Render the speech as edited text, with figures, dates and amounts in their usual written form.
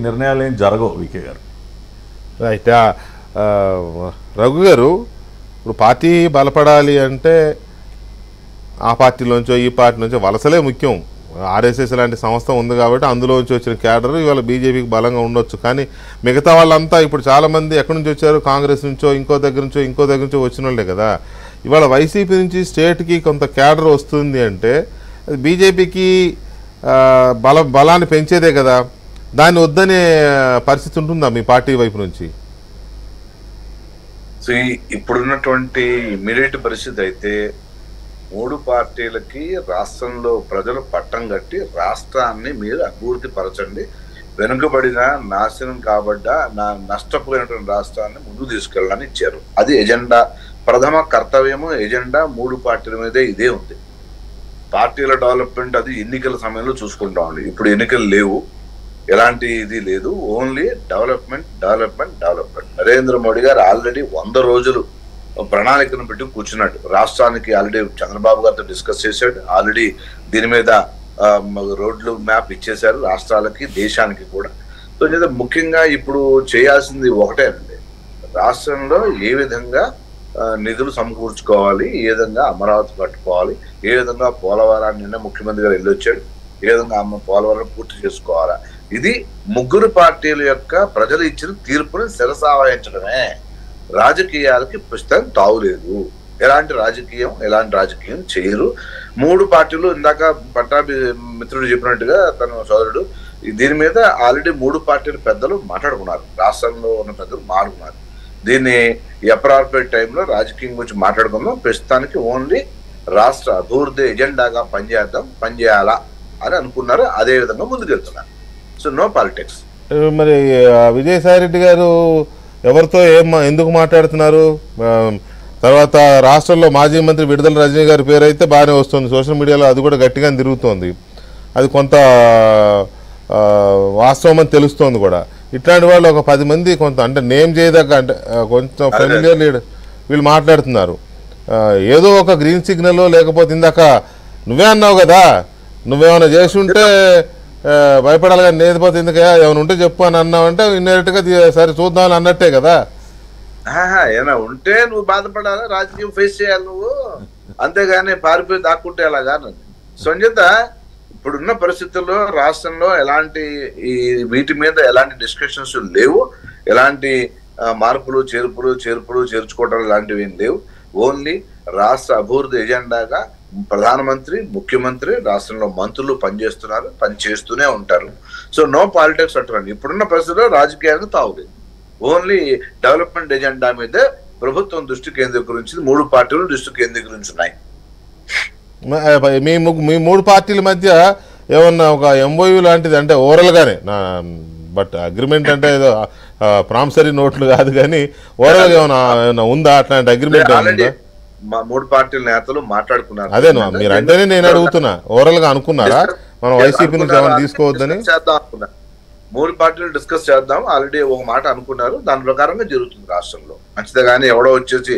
నిర్ణయాలు ఏం జరగవు వికే గారు. రైట్. రఘు గారు, ఇప్పుడు పార్టీ బలపడాలి అంటే ఆ పార్టీలోంచో ఈ పార్టీ నుంచో వలసలే ముఖ్యం. ఆర్ఎస్ఎస్ లాంటి సంస్థ ఉంది కాబట్టి అందులోంచి వచ్చిన క్యాడర్ ఇవాళ బీజేపీకి బలంగా ఉండొచ్చు. కానీ మిగతా వాళ్ళంతా ఇప్పుడు చాలామంది ఎక్కడి నుంచి వచ్చారు? కాంగ్రెస్ నుంచో ఇంకో దగ్గర నుంచో వచ్చిన వాళ్ళే కదా. ఇవాళ వైసీపీ నుంచి స్టేట్కి కొంత క్యాడర్ వస్తుంది అంటే అది బీజేపీకి బలాన్ని పెంచేదే కదా. దాన్ని వద్దనే పరిస్థితి ఉంటుందా మీ పార్టీ వైపు నుంచి? సో ఇప్పుడున్నటువంటి ఇమ్మీడియట్ పరిస్థితి అయితే మూడు పార్టీలకి రాష్ట్రంలో ప్రజలు పట్టం కట్టి రాష్ట్రాన్ని మీరు అభివృద్ధి పరచండి, వెనుకబడిన నాశనం నష్టపోయినటువంటి రాష్ట్రాన్ని ముందుకు తీసుకెళ్ళాలని ఇచ్చారు. అది ఎజెండా, ప్రథమ కర్తవ్యము ఎజెండా మూడు పార్టీల మీదే ఇదే ఉంది. పార్టీల డెవలప్మెంట్ అది ఎన్నికల సమయంలో చూసుకుంటా ఉంది. ఇప్పుడు ఎన్నికలు లేవు, ఎలాంటి ఇది లేదు, ఓన్లీ డెవలప్మెంట్. నరేంద్ర మోడీ గారు ఆల్రెడీ 100 రోజులు ప్రణాళికను పెట్టి కూర్చున్నాడు. రాష్ట్రానికి ఆల్రెడీ చంద్రబాబు గారితో డిస్కస్ చేశాడు. ఆల్రెడీ దీని మీద రోడ్లు మ్యాప్ ఇచ్చేశారు రాష్ట్రాలకి, దేశానికి కూడా. సో ముఖ్యంగా ఇప్పుడు చేయాల్సింది ఒకటేనండి, రాష్ట్రంలో ఏ విధంగా నిధులు సమకూర్చుకోవాలి, ఏ విధంగా అమరావతి కట్టుకోవాలి, ఏ విధంగా పోలవరాన్ని నిన్న ముఖ్యమంత్రి గారు వెళ్ళొచ్చాడు, ఏ విధంగా పోలవరం పూర్తి చేసుకోవాలా. ఇది ముగ్గురు పార్టీల యొక్క ప్రజలు ఇచ్చిన తీర్పుని శిరసావహించడమే. రాజకీయాలకి పుస్తకం తావులేదు. ఎలాంటి రాజకీయం చేయరు మూడు పార్టీలు. ఇందాక పట్టాభి మిత్రుడు చెప్పినట్టుగా తన సోదరుడు దీని మీద ఆల్రెడీ మూడు పార్టీల పెద్దలు మాట్లాడుకున్నారు, రాష్ట్రంలో ఉన్న పెద్దలు మాట్లాడుకున్నారు. దీన్ని అప్రాప్రియేట్ టైంలో రాజకీయం గురించి మాట్లాడుకుందాం, ప్రస్తుతానికి ఓన్లీ రాష్ట్ర అభివృద్ధి ఎజెండాగా పనిచేయాలా అని అనుకున్నారు. అదే విధంగా ముందుకెళ్తున్నారు. So no politics. మరి విజయసాయి రెడ్డి గారు ఎవరితో ఎందుకు మాట్లాడుతున్నారు? తర్వాత రాష్ట్రంలో మాజీ మంత్రి విడుదల రజనీ గారి పేరు అయితే బాగానే వస్తుంది, సోషల్ మీడియాలో అది కూడా గట్టిగా తిరుగుతోంది. అది కొంత వాస్తవం అని తెలుస్తోంది కూడా. ఇట్లాంటి వాళ్ళు ఒక 10 మంది కొంత అంటే నేమ్ చేయదగ్గ అంటే కొంచెం ఫెమిలియర్ లీడర్ వీళ్ళు మాట్లాడుతున్నారు. ఏదో ఒక గ్రీన్ సిగ్నల్ లేకపోతే ఇందాక నువ్వే అన్నావు కదా, నువ్వేమైనా చేసి ఉంటే భయపడాలి కానీ లేకపోతే ఎందుకయ్యా ఏమైనా ఉంటే చెప్పు అని అన్నావంటే ఇండైరెక్ట్గా సరే చూద్దామని అన్నట్టే కదా. ఏమైనా ఉంటే నువ్వు బాధపడాలా, రాజకీయం ఫేస్ చేయాలి నువ్వు, అంతేగాని పారిపోయి దాక్కుంటే అలాగా. సంజత ఇప్పుడున్న పరిస్థితుల్లో రాష్ట్రంలో ఎలాంటి వీటి మీద ఎలాంటి డిస్కషన్స్ లేవు, ఎలాంటి మార్పులు చేర్చుకోవడం లాంటివి ఏం లేవు. ఓన్లీ రాష్ట్ర అభివృద్ధి ఎజెండాగా ప్రధానమంత్రి, ముఖ్యమంత్రి, రాష్ట్రంలో మంత్రులు పనిచేస్తూనే ఉంటారు. సో నో పాలిటిక్స్ అటువంటి. ఇప్పుడున్న పరిస్థితుల్లో రాజకీయానికి తావులేదు, ఓన్లీ డెవలప్మెంట్ ఎజెండా మీద ప్రభుత్వం దృష్టి కేంద్రీకరించింది, మూడు పార్టీలు దృష్టి కేంద్రీకరించున్నాయి. మీ మూడు పార్టీల మధ్య ఏమన్నా ఒక ఎంఓయూ లాంటిది అంటే ఓవరాల్గానే బట్ అగ్రిమెంట్ అంటే ఏదో ప్రామిసరీ నోట్లు కాదు కానీ ఓవరాల్గా ఏమన్నా ఉందా అట్లాంటి అగ్రిమెంట్? మూడు పార్టీల నేతలు మాట్లాడుకున్నారు. అదే మీరు అంటేనే నేను అడుగుతున్నా, ఓవరాల్ గా అనుకున్నారా మనం వైసీపీ నుంచి ఏమైనా తీసుకోవద్దని? మూడు పార్టీలు డిస్కస్ చేద్దాం, ఆల్రెడీ ఒక మాట అనుకున్నారు, దాని ప్రకారంగా జరుగుతుంది రాష్ట్రంలో. మంచిదే కానీ ఎవడో వచ్చేసి